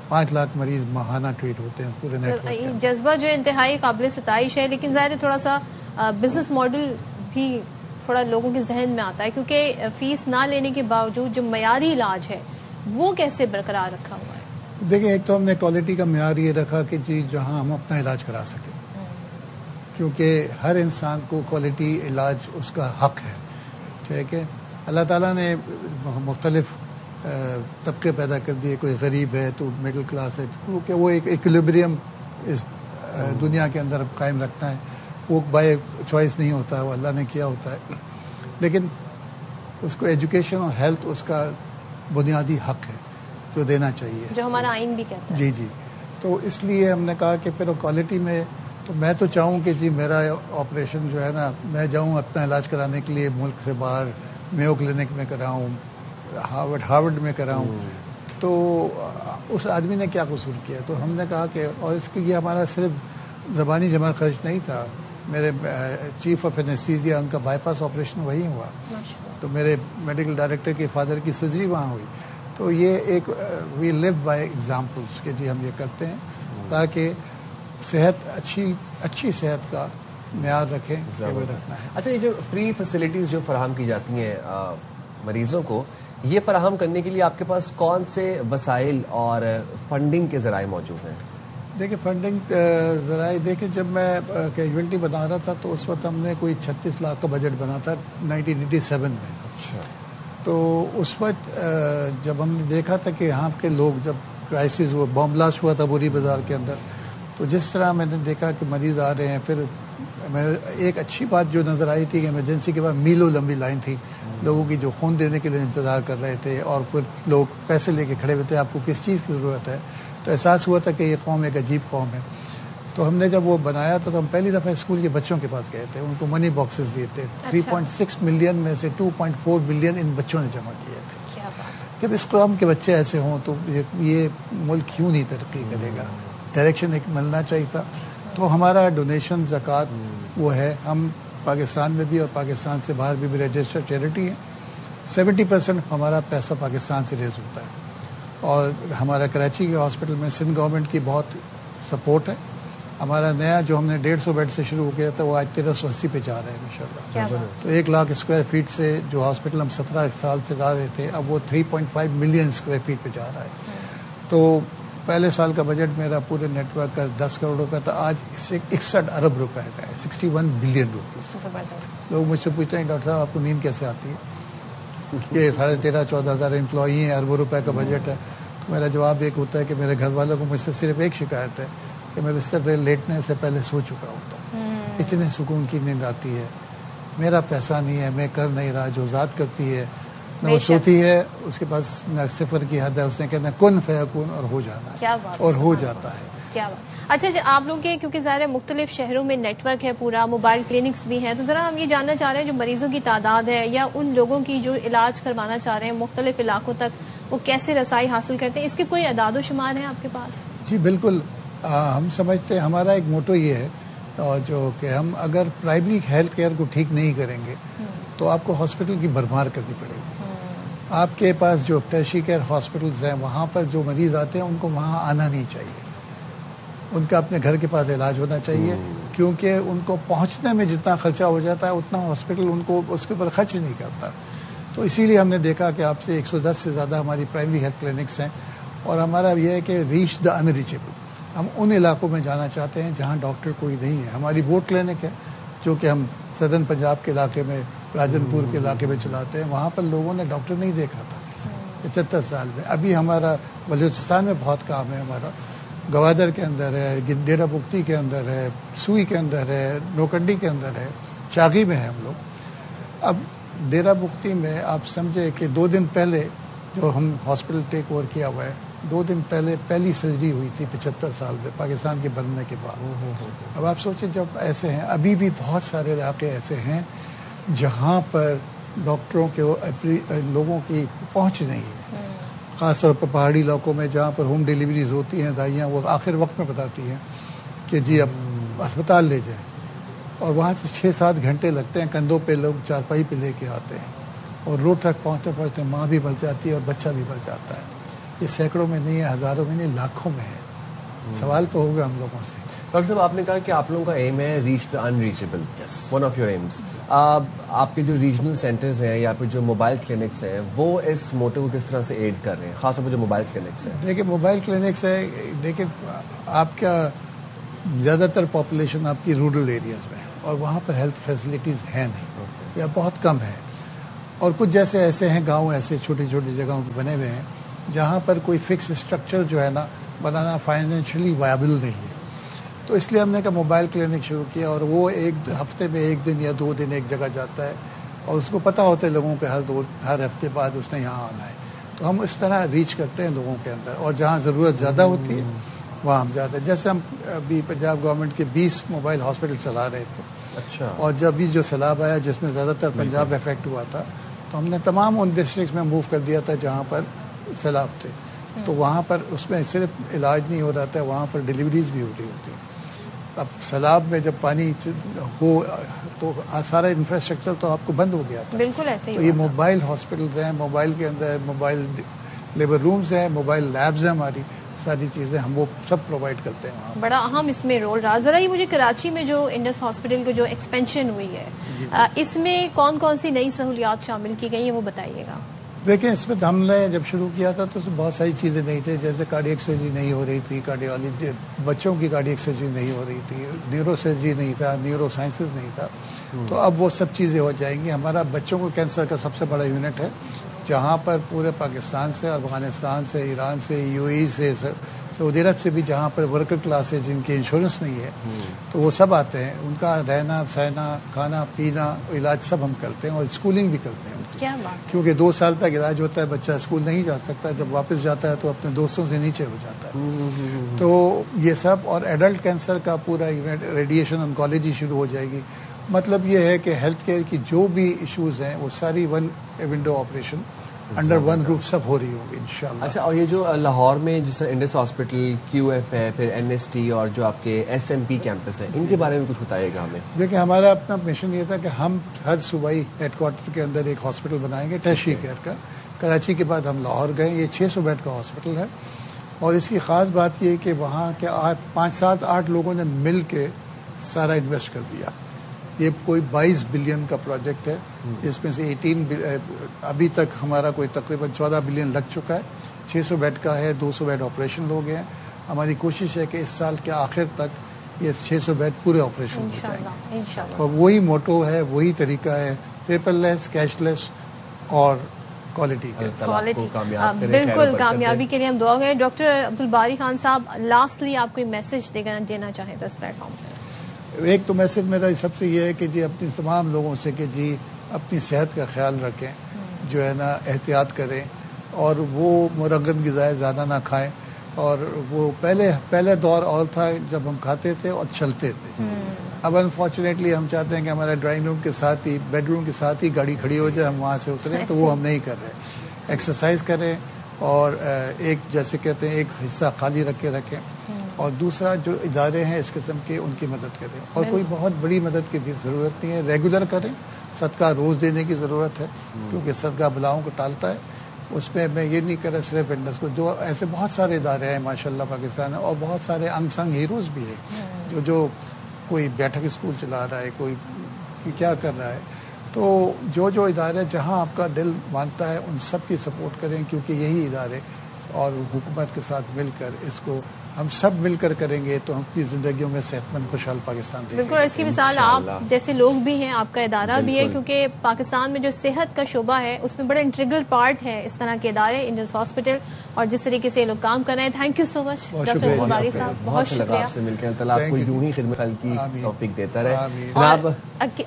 5 لاکھ مریض ماہانہ ٹریٹ ہوتے ہیں پورے نیٹ ورک. جذبہ جو انتہائی قابل ستائش ہے، لیکن ظاہر تھوڑا سا بزنس ماڈل بھی تھوڑا لوگوں کے ذہن میں آتا ہے، کیونکہ فیس نہ لینے کے باوجود جو معیاری علاج ہے وہ کیسے برقرار رکھا ہوا ہے؟ دیکھیں، ایک تو ہم نے کوالٹی کا معیار یہ رکھا کہ جی جہاں ہم اپنا علاج کرا سکیں، کیونکہ ہر انسان کو کوالٹی علاج اس کا حق ہے. ٹھیک ہے. اللہ تعالیٰ نے مختلف طبقے پیدا کر دیے. کوئی غریب ہے تو مڈل کلاس ہے، کیونکہ وہ ایک ایکولیبریم اس دنیا کے اندر قائم رکھنا ہے. وہ بائی چوائس نہیں ہوتا، وہ اللہ نے کیا ہوتا ہے. لیکن اس کو ایجوکیشن اور ہیلتھ اس کا بنیادی حق ہے جو دینا چاہیے، جو ہمارا آئین بھی کہتا ہے. جی. تو اس لیے ہم نے کہا کہ پھر کوالٹی میں تو میں تو چاہوں کہ جی میرا آپریشن جو ہے نا، میں جاؤں اپنا علاج کرانے کے لیے ملک سے باہر، میو کلینک میں کراؤں، ہارورڈ میں کراؤں. تو اس آدمی نے کیا قصور کیا؟ تو ہم نے کہا کہ اور اس کے یہ ہمارا صرف زبانی جمع خرچ نہیں تھا. میرے چیف آف انیستھیزیا ان کا بائی پاس آپریشن وہی ہوا، تو میرے میڈیکل ڈائریکٹر کے فادر کی سرجری وہاں ہوئی. تو یہ ایک وی لیو بائی ایگزامپلس کہ جی ہم یہ کرتے ہیں تاکہ صحت اچھی صحت کا معیار رکھیں کہ وہ رکھنا ہے. اچھا، یہ جو فری فیسلٹیز جو فراہم کی جاتی ہیں مریضوں کو، یہ فراہم کرنے کے لیے آپ کے پاس کون سے وسائل اور فنڈنگ کے ذرائع موجود ہیں؟ دیکھیں، فنڈنگ ذرائع دیکھیں، جب میں کیجویلٹی بنا رہا تھا تو اس وقت ہم نے کوئی 36 لاکھ کا بجٹ بنا تھا 1987 میں. اچھا. تو اس وقت جب ہم نے دیکھا تھا کہ یہاں کے لوگ، جب کرائسس ہوا، بام بلاسٹ ہوا تھا بوری بازار کے اندر، تو جس طرح میں نے دیکھا کہ مریض آ رہے ہیں، پھر ایک اچھی بات جو نظر آئی تھی کہ ایمرجنسی کے بعد میلوں لمبی لائن تھی لوگوں کی جو خون دینے کے لیے انتظار کر رہے تھے، اور پھر لوگ پیسے لے کے کھڑے ہوئے تھے آپ کو کس چیز کی ضرورت ہے. تو احساس ہوا تھا کہ یہ قوم ایک عجیب قوم ہے. تو ہم نے جب وہ بنایا تو ہم پہلی دفعہ اسکول کے بچوں کے پاس گئے تھے، ان کو منی باکسز دیے تھے. 3.6 ملین میں سے 2.4 ملین ان بچوں نے جمع کیے تھے. جب اس قوم کے بچے ایسے ہوں تو یہ ملک کیوں نہیں ترقی کرے گا؟ ڈائریکشن ایک ملنا چاہیے تھا. تو ہمارا ڈونیشن زکوٰۃ وہ ہے. ہم پاکستان میں بھی اور پاکستان سے باہر بھی رجسٹرڈ چیریٹی ہے. 70% ہمارا پیسہ پاکستان سے ریز ہوتا ہے. اور ہمارا کراچی کے ہاسپٹل میں سندھ گورنمنٹ کی بہت سپورٹ ہے. ہمارا نیا جو ہم نے 150 بیڈ سے شروع کیا تھا وہ آج 1380 پہ جا رہے ہیں انشاءاللہ. تو 1 لاکھ اسکوائر فیٹ سے جو ہاسپٹل ہم 17 سال سے لا رہے تھے، اب وہ 3.5 ملین اسکوائر فیٹ پہ جا رہا ہے. تو پہلے سال کا بجٹ میرا پورے نیٹ ورک کا 10 کروڑ روپے تھا، آج 61 ارب روپے کا ہے، 61 بلین روپیز. لوگ مجھ سے پوچھتے ہیں ڈاکٹر صاحب آپ کو نیند کیسے آتی ہے کہ 13,500-14 ہزار امپلائی ہیں، اربوں روپے کا بجٹ ہے. تو میرا جواب ایک ہوتا ہے کہ میرے گھر والوں کو مجھ سے صرف ایک شکایت ہے کہ میں بستر پہ لیٹنے سے پہلے سو چکا ہوتا ہوں. اتنے سکون کی نیند آتی ہے. میرا پیسہ نہیں ہے، میں کر نہیں رہا، جو ذات کرتی ہے نہ وہ سوتی ہے، اس کے پاس نہ صفر کی حد ہے. اس نے کہنا کن فیکون اور ہو جانا ہے، اور ہو جاتا ہے. کیا بات. اچھا جی، آپ لوگ کے کیونکہ ظاہر مختلف شہروں میں نیٹ ورک ہے پورا، موبائل کلینکس بھی ہیں، تو ذرا ہم یہ جاننا چاہ رہے ہیں جو مریضوں کی تعداد ہے یا ان لوگوں کی جو علاج کروانا چاہ رہے ہیں مختلف علاقوں تک، وہ کیسے رسائی حاصل کرتے ہیں؟ اس کے کوئی اعداد و شمار ہیں آپ کے پاس؟ جی بالکل. ہم سمجھتے ہیں ہمارا ایک موٹو یہ ہے جو کہ ہم اگر پرائمری ہیلتھ کیئر کو ٹھیک نہیں کریں گے تو آپ کو ہاسپٹل کی بھرمار کرنی پڑے گی. آپ کے پاس جو ٹیرشری کیئر ہاسپٹلز ہیں وہاں پر جو مریض آتے ہیں ان کو وہاں آنا نہیں چاہیے. ان کا اپنے گھر کے پاس علاج ہونا چاہیے. کیونکہ ان کو پہنچنے میں جتنا خرچہ ہو جاتا ہے اتنا ہاسپٹل ان کو اس کے اوپر خرچ نہیں کرتا. تو اسی لیے ہم نے دیکھا کہ آپ سے 110 سے زیادہ ہماری پرائمری ہیلتھ کلینکس ہیں, اور ہمارا یہ ہے کہ ریچ دا ان ریچیبل. ہم ان علاقوں میں جانا چاہتے ہیں جہاں ڈاکٹر کوئی نہیں ہے. ہماری بورڈ کلینک ہے جو کہ ہم سدرن پنجاب کے علاقے میں, راجن پور کے علاقے میں چلاتے ہیں. وہاں پر لوگوں نے ڈاکٹر نہیں دیکھا تھا 75 سال میں. ابھی ہمارا بلوچستان میں بہت کام ہے. ہمارا گوادر کے اندر ہے, ڈیرہ بگٹی کے اندر ہے, سوئی کے اندر ہے, نوکنڈی کے اندر ہے, چاغی میں ہے ہم لوگ. اب ڈیرہ بگٹی میں آپ سمجھے کہ 2 دن پہلے جو ہم ہاسپٹل ٹیک اوور کیا ہوا ہے, 2 دن پہلے پہلی سرجری ہوئی تھی 75 سال میں پاکستان کے بننے کے بعد. اب آپ سوچیں جب ایسے ہیں, ابھی بھی بہت سارے علاقے ایسے ہیں جہاں پر ڈاکٹروں کے لوگوں کی پہنچ نہیں ہے, خاص طور پر پہاڑی علاقوں میں جہاں پر ہوم ڈیلیوریز ہوتی ہیں. دائیاں وہ آخر وقت میں بتاتی ہیں کہ جی اب اسپتال لے جائیں, اور وہاں سے 6-7 گھنٹے لگتے ہیں. کندھوں پہ لوگ چارپائی پہ لے کے آتے ہیں, اور روڈ تک پہنچتے پہنچتے ماں بھی مر جاتی ہے اور بچہ بھی مر جاتا ہے. یہ سینکڑوں میں نہیں ہے, ہزاروں میں نہیں, لاکھوں میں ہے. سوال تو ہوگا ہم لوگوں سے. ڈاکٹر صاحب, آپ نے کہا کہ آپ لوگوں کا ایم ہے reach the unreachable, one of your aims. آپ کے جو ریجنل سینٹرز ہیں یا پھر جو موبائل کلینکس ہیں وہ اس موٹو کو کس طرح سے ایڈ کر رہے ہیں, خاص طور پر جو موبائل کلینکس ہیں؟ دیکھیں موبائل کلینکس ہے, دیکھیں آپ کا زیادہ تر پاپولیشن آپ کی رورل ایریاز میں ہے, اور وہاں پر ہیلتھ فیسلٹیز ہیں نہیں یا بہت کم ہے. اور کچھ جیسے ایسے ہیں گاؤں, ایسے چھوٹی چھوٹی جگہوں پہ بنے ہوئے ہیں جہاں پر کوئی فکس اسٹرکچر جو ہے نا بنانا فائنینشلی وائبل نہیں ہے. تو اس لیے ہم نے کہا موبائل کلینک شروع کیا, اور وہ ایک ہفتے میں 1 دن یا 2 دن ایک جگہ جاتا ہے, اور اس کو پتہ ہوتا ہے لوگوں کے ہر ہفتے بعد اس نے یہاں آنا ہے. تو ہم اس طرح ریچ کرتے ہیں لوگوں کے اندر, اور جہاں ضرورت زیادہ ہوتی ہے وہاں ہم جاتے ہیں. جیسے ہم ابھی پنجاب گورنمنٹ کے 20 موبائل ہاسپٹل چلا رہے تھے. اچھا. اور جب بھی جو سیلاب آیا جس میں زیادہ تر پنجاب افیکٹ ہوا تھا, تو ہم نے تمام ان ڈسٹرکٹس میں موو کر دیا تھا جہاں پر سیلاب تھے. تو وہاں پر اس میں صرف علاج نہیں ہو رہا تھا, وہاں پر ڈیلیوریز بھی ہو رہی ہوتی ہیں. اب سیلاب میں جب پانی ہو تو سارا انفراسٹرکچر تو آپ کو بند ہو گیا تھا. بالکل ایسے ہی. تو یہ موبائل ہاسپٹلز ہیں, موبائل کے اندر موبائل لیبر رومز ہیں, موبائل لیبز ہیں, ہماری ساری چیزیں ہم وہ سب پرووائڈ کرتے ہیں وہاں. بڑا اہم اس میں رول رہا. ذرا یہ مجھے کراچی میں جو انڈس ہاسپٹل کی جو ایکسپینشن ہوئی ہے اس میں کون کون سی نئی سہولیات شامل کی گئی ہیں وہ بتائیے گا. دیکھیں اس میں ہم نے جب شروع کیا تھا تو بہت ساری چیزیں نہیں تھیں, جیسے کارڈیک سرجری نہیں ہو رہی تھی, کارڈیالوجی بچوں کی کارڈیک سرجری نہیں ہو رہی تھی, نیورو سرجری نہیں تھا, نیورو سائنسز نہیں تھا. تو اب وہ سب چیزیں ہو جائیں گی. ہمارا بچوں کو کینسر کا سب سے بڑا یونٹ ہے جہاں پر پورے پاکستان سے, افغانستان سے, ایران سے, UAE سے, سعودی عرب سے بھی جہاں پر ورکر کلاس ہے جن کی انشورنس نہیں ہے تو وہ سب آتے ہیں. ان کا رہنا سہنا کھانا پینا علاج سب ہم کرتے ہیں, اور اسکولنگ بھی کرتے ہیں. کیا بات. کیونکہ 2 سال تک علاج ہوتا ہے, بچہ اسکول نہیں جا سکتا, جب واپس جاتا ہے تو اپنے دوستوں سے نیچے ہو جاتا ہے. تو یہ سب, اور ایڈلٹ کینسر کا پورا ریڈیشن انکالوجی شروع ہو جائے گی. مطلب یہ ہے کہ ہیلتھ کیئر کی جو بھی ایشوز ہیں وہ ساری one window operation under one roof سب ہو رہی ہوگی انشاءاللہ. اچھا, اور یہ جو لاہور میں جس طرح انڈس ہاسپٹل, QF ہے, پھر NST اور جو آپ کے SMP کیمپس ہیں, ان کے بارے میں کچھ بتائیے گا ہمیں. دیکھیں ہمارا اپنا مشن یہ تھا کہ ہم ہر صوبائی ہیڈ کوارٹر کے اندر ایک ہاسپٹل بنائیں گے ٹیرشری کیئر کا. کراچی کے بعد ہم لاہور گئے, یہ 600 بیڈ کا ہاسپٹل ہے, اور اس کی خاص بات یہ کہ وہاں کے 5, 7, 8 لوگوں نے مل کے سارا انویسٹ کر دیا. یہ کوئی 22 بلین کا پروجیکٹ ہے, جس میں سے 18 ابھی تک ہمارا کوئی تقریباً 14 بلین لگ چکا ہے. 600 بیڈ کا ہے, 200 بیڈ آپریشن ہو گئے ہیں. ہماری کوشش ہے کہ اس سال کے آخر تک یہ 600 بیڈ پورے آپریشن ہو جائیں گے. اور وہی موٹو ہے, وہی طریقہ ہے, پیپر لیس, کیش لیس اور کوالٹی. بالکل کامیابی کے لیے ہم دعا گئے. ڈاکٹر عبدالباری خان صاحب, لاسٹلی آپ کوئی میسج دینا چاہیں تو اس پلیٹ فارم سے. ایک تو میسج میرا سب سے یہ ہے کہ جی اپنی تمام لوگوں سے کہ جی اپنی صحت کا خیال رکھیں, جو ہے نا احتیاط کریں, اور وہ مرغن غذائیں زیادہ نہ کھائیں. اور وہ پہلے دور اور تھا جب ہم کھاتے تھے اور چلتے تھے. اب انفارچونیٹلی ہم چاہتے ہیں کہ ہمارے ڈرائنگ روم کے ساتھ ہی, بیڈ روم کے ساتھ ہی گاڑی کھڑی ہو جائے, ہم وہاں سے اتریں, تو وہ ہم نہیں کر رہے. ایکسرسائز کریں, اور ایک جیسے کہتے ہیں ایک حصہ خالی رکھیں, اور دوسرا جو ادارے ہیں اس قسم کے ان کی مدد کریں. اور کوئی بہت بڑی مدد کی ضرورت نہیں ہے, ریگولر کریں. صدقہ روز دینے کی ضرورت ہے, کیونکہ صدقہ بلاؤں کو ٹالتا ہے. اس میں میں یہ نہیں کر رہا صرف انڈس کو, جو ایسے بہت سارے ادارے ہیں ماشاءاللہ پاکستان میں, اور بہت سارے انگ سنگ ہیروز بھی ہیں جو کوئی بیٹھک اسکول چلا رہا ہے، کوئی کیا کر رہا ہے. تو جو ادارے جہاں آپ کا دل مانتا ہے ان سب کی سپورٹ کریں، کیونکہ یہی ادارے اور حکومت کے ساتھ مل کر اس کو ہم سب مل کر کریں گے تو ہم اپنی زندگیوں میں صحت مند خوشحال پاکستان دیں گے. بالکل، اس کی مثال آپ جیسے لوگ بھی ہیں، آپ کا ادارہ بھی ہے، کیونکہ پاکستان میں جو صحت کا شعبہ ہے اس میں بڑا انٹیگرل پارٹ ہے اس طرح کے ادارے، انڈس ہاسپٹل، اور جس طریقے سے یہ لوگ کام کر رہے ہیں. Thank you so much doctor Zabari صاحب، بہت شکریہ. آپ سے مل کے اللہ تعالیٰ آپ کو یوں ہی خدمت کی توفیق دیتا رہے. اور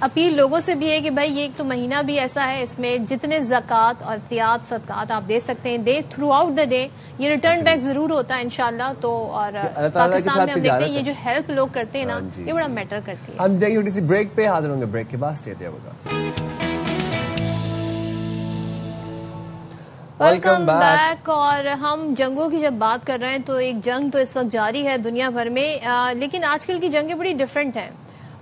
اپیل لوگوں سے بھی ہے کہ بھائی یہ ایک تو مہینہ بھی ایسا ہے، اس میں جتنے زکوٰۃ اور احتیاط صدقات آپ دے سکتے ہیں دے تھرو آؤٹ دا ڈے. یہ ریٹرن بیک ضرور ہوتا ہے انشاءاللہ. تو اور پاکستان میں ہم دیکھتے ہیں یہ جو ہیلپ لوگ کرتے ہیں نا، یہ بڑا میٹر کرتی ہے. ہم جائیں گے کسی بریک پہ، حاضر ہوں گے بریک کے بعد. Stay there with us. Welcome back. اور ہم جنگوں کی جب بات کر رہے ہیں تو ایک جنگ تو اس وقت جاری ہے دنیا بھر میں، لیکن آج کل کی جنگیں بڑی ڈفرینٹ ہیں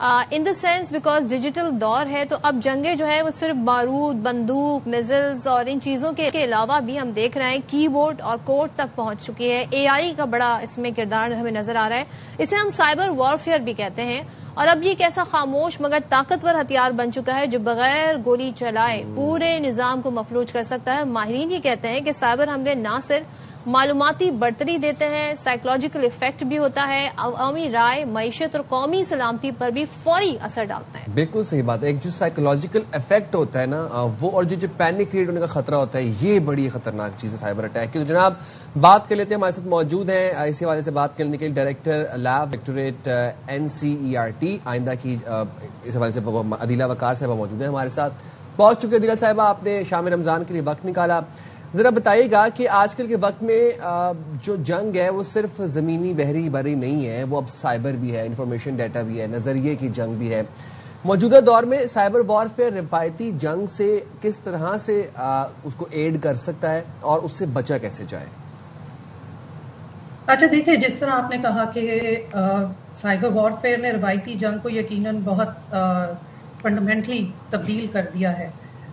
ان دا سینس بیکاز ڈیجیٹل دور ہے. تو اب جنگیں جو ہے وہ صرف بارود، بندوق، میزلز اور ان چیزوں کے علاوہ بھی ہم دیکھ رہے ہیں کی بورڈ اور کوڈ تک پہنچ چکی ہے. اے آئی کا بڑا اس میں کردار ہمیں نظر آ رہا ہے. اسے ہم سائبر وارفیئر بھی کہتے ہیں. اور اب یہ ایک ایسا خاموش مگر طاقتور ہتھیار بن چکا ہے جو بغیر گولی چلائے پورے نظام کو مفلوج کر سکتا ہے. ماہرین یہ کہتے ہیں کہ سائبر حملے نہ صرف معلوماتی برتری دیتے ہیں، سائیکولوجیکل ایفیکٹ بھی ہوتا ہے، عوامی رائے، معیشت اور قومی سلامتی پر بھی فوری اثر ڈالتا ہے. بالکل صحیح بات ہے. ایک جو سائیکولوجیکل ایفیکٹ ہوتا ہے نا وہ، اور جو پینک کریٹ ہونے کا خطرہ ہوتا ہے، یہ بڑی خطرناک چیز ہے سائبر اٹیک کی. تو جناب بات کر لیتے ہیں، ہمارے ساتھ موجود ہیں اسی حوالے سے بات کرنے کے لیے ڈائریکٹر لیب ڈائریکٹوریٹ NCERT آئندہ کی. اس حوالے سے عدیلہ وقار صاحبہ موجود ہیں ہمارے ساتھ. بہت شکریہ عدیلہ صاحبہ، آپ نے شام رمضان کے لیے وقت نکالا. ذرا بتائیے گا کہ آج کل کے وقت میں جو جنگ ہے وہ صرف زمینی بحری بری نہیں ہے، وہ اب سائبر بھی ہے، انفارمیشن ڈیٹا بھی ہے، نظریے کی جنگ بھی ہے. موجودہ دور میں سائبر وارفیئر روایتی جنگ سے کس طرح سے اس کو ایڈ کر سکتا ہے اور اس سے بچا کیسے جائے؟ اچھا دیکھیں، جس طرح آپ نے کہا کہ سائبر وارفیئر نے روایتی جنگ کو یقیناً بہت فنڈامنٹلی تبدیل کر دیا ہے،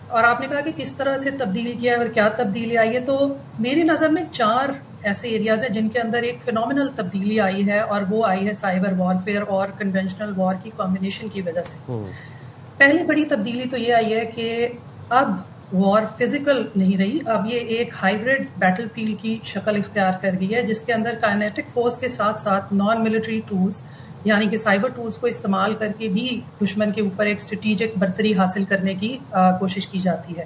اور آپ نے کہا کہ کس طرح سے تبدیل کیا ہے اور کیا تبدیلی آئی ہے. تو میری نظر میں 4 ایسے ایریاز ہیں جن کے اندر ایک فینومینل تبدیلی آئی ہے، اور وہ آئی ہے سائبر وارفیئر اور کنونشنل وار کی کمبینیشن کی وجہ سے. پہلی بڑی تبدیلی تو یہ آئی ہے کہ اب وار فزیکل نہیں رہی، اب یہ ایک ہائیبرڈ بیٹل فیلڈ کی شکل اختیار کر گئی ہے، جس کے اندر کائنیٹک فورس کے ساتھ ساتھ نان ملٹری ٹولز یعنی کہ سائبر ٹولز کو استعمال کر کے بھی دشمن کے اوپر ایک اسٹریٹجک برتری حاصل کرنے کی کوشش کی جاتی ہے.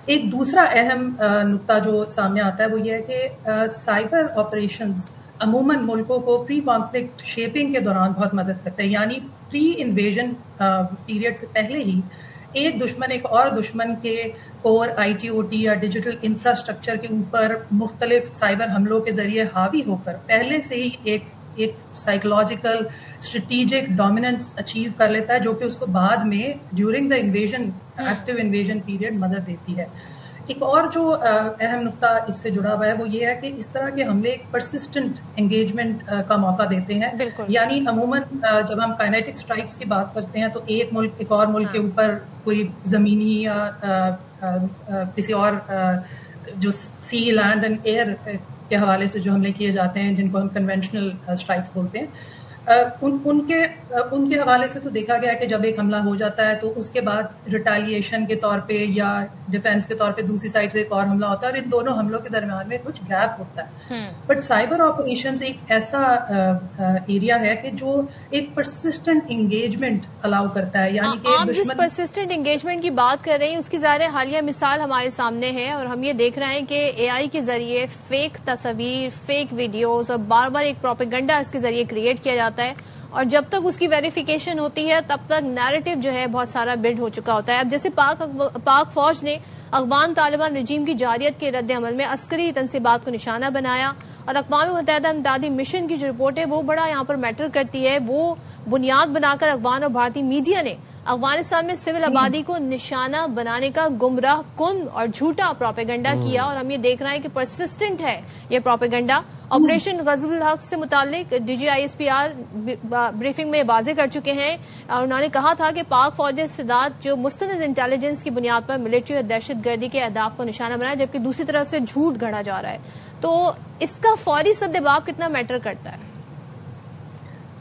ایک دوسرا اہم نقطہ جو سامنے آتا ہے وہ یہ ہے کہ سائبر آپریشنز عموماً ملکوں کو پری کانفلکٹ شیپنگ کے دوران بہت مدد کرتے ہیں، یعنی پری انویژن پیریڈ سے پہلے ہی ایک دشمن ایک اور دشمن کے اور ITOT یا ڈیجیٹل انفراسٹرکچر کے اوپر مختلف سائبر حملوں کے ذریعے حاوی ہو کر پہلے سے ہی ایک سائیکولوجیکل اسٹریٹجک ڈومیننس اچیو کر لیتا ہے، جو کہ اس کو بعد میں during the invasion active invasion period مدد دیتی ہے. ایک اور جو اہم نقطہ اس سے جڑا ہوا ہے وہ یہ ہے کہ اس طرح کے حملے ایک پرسسٹنٹ انگیجمنٹ کا موقع دیتے ہیں. یعنی عموماً جب ہم کائنیٹک اسٹرائکس کی بات کرتے ہیں تو ایک ملک ایک اور ملک کے اوپر کوئی زمینی یا کسی اور جو سی لینڈ اینڈ ایئر کے حوالے سے جو حملے کیے جاتے ہیں جن کو ہم کنونشنل اسٹرائکس بولتے ہیں، ان کے حوالے سے تو دیکھا گیا کہ جب ایک حملہ ہو جاتا ہے تو اس کے بعد ریٹیلیشن کے طور پہ یا ڈیفینس کے طور پہ دوسری سائڈ سے ایک اور حملہ ہوتا ہے، اور ان دونوں حملوں کے درمیان میں کچھ گیپ ہوتا ہے. بٹ سائبر آپریشنز ایک ایسا ایریا ہے کہ جو ایک پرسسٹنٹ انگیجمنٹ الاؤ کرتا ہے. یعنی کہ آپ جس پرسسٹنٹ انگیجمنٹ کی بات کر رہے ہیں اس کی ظاہر حالیہ مثال ہمارے سامنے ہے، اور ہم یہ دیکھ رہے ہیں کہ AI کے ذریعے فیک تصاویر، فیک ویڈیوز اور بار بار ایک پروپیگنڈا اس کے ذریعے کریٹ کیا جاتا ہے، اور جب تک اس کی ویریفیکیشن ہوتی ہے تب تک نیریٹو جو ہے بہت سارا بلڈ ہو چکا ہوتا ہے. اب جیسے پاک فوج نے افغان طالبان رجیم کی جارحیت کے رد عمل میں عسکری تنصیبات کو نشانہ بنایا، اور اقوام متحدہ امدادی مشن کی جو رپورٹ ہے وہ بڑا یہاں پر میٹر کرتی ہے. وہ بنیاد بنا کر افغان اور بھارتی میڈیا نے افغانستان میں سول آبادی کو نشانہ بنانے کا گمراہ کن اور جھوٹا پروپیگنڈا کیا، اور ہم یہ دیکھ رہے ہیں کہ پرسسٹنٹ ہے یہ پروپیگنڈا. آپریشن غزل الحق سے متعلق DGISPR بریفنگ میں واضح کر چکے ہیں، اور انہوں نے کہا تھا کہ پاک فوجی استعداد جو مستند انٹیلیجنس کی بنیاد پر ملٹری اور دہشت گردی کے اہداف کو نشانہ بنایا، جبکہ دوسری طرف سے جھوٹ گھڑا جا رہا ہے. تو اس کا فوری سد جواب کتنا میٹر کرتا ہے؟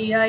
AI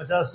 50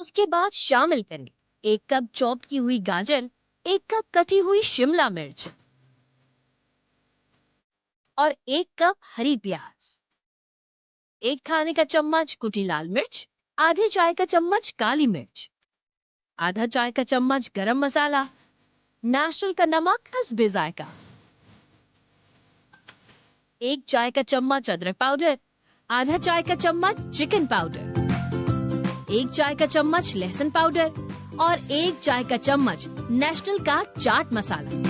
اس کے بعد شامل کریں 1 کپ چاپ کی ہوئی گاجر، 1 کپ کٹی ہوئی شملہ مرچ اور 1 کپ ہری پیاز، 1 کھانے کا چمچ کٹی لال مرچ، آدھے چائے کا چمچ کالی مرچ، آدھا چائے کا چمچ گرم مسالہ، نیشنل کا نمک حسب ذائقہ، 1 چائے کا چمچ ادرک پاؤڈر، آدھا چائے کا چمچ چکن پاؤڈر، 1 چائے کا چمچ لہسن پاؤڈر اور 1 چائے کا چمچ نیشنل کا چاٹ مسالہ۔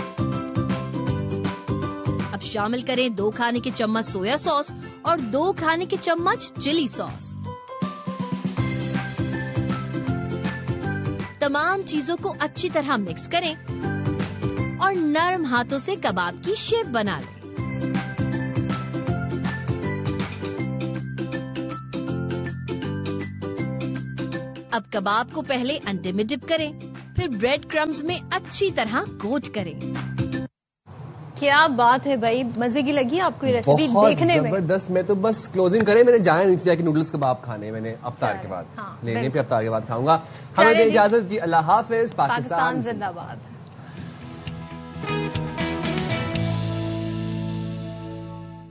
اب شامل کریں 2 کھانے کے چمچ سویا سوس اور 2 کھانے کے چمچ چلی سوس۔ تمام چیزوں کو اچھی طرح مکس کریں اور نرم ہاتھوں سے کباب کی شیپ بنا لیں۔ اب کباب کو پہلے انڈے میں ڈپ کریں، پھر بریڈ کرمز میں اچھی طرح کوٹ کریں۔ کیا بات ہے بھائی، مزے کی لگی آپ کو یہ ریسیپی دیکھنے میں؟ زبردست۔ میں تو بس کلوزنگ کرے، میں نے جا کے نوڈلز کباب کھانے، میں نے افطار کے بعد لینے، پھر افطار کے بعد کھاؤں گا۔ ہمیں دے اجازت جی، اللہ حافظ، پاکستان زندہ باد۔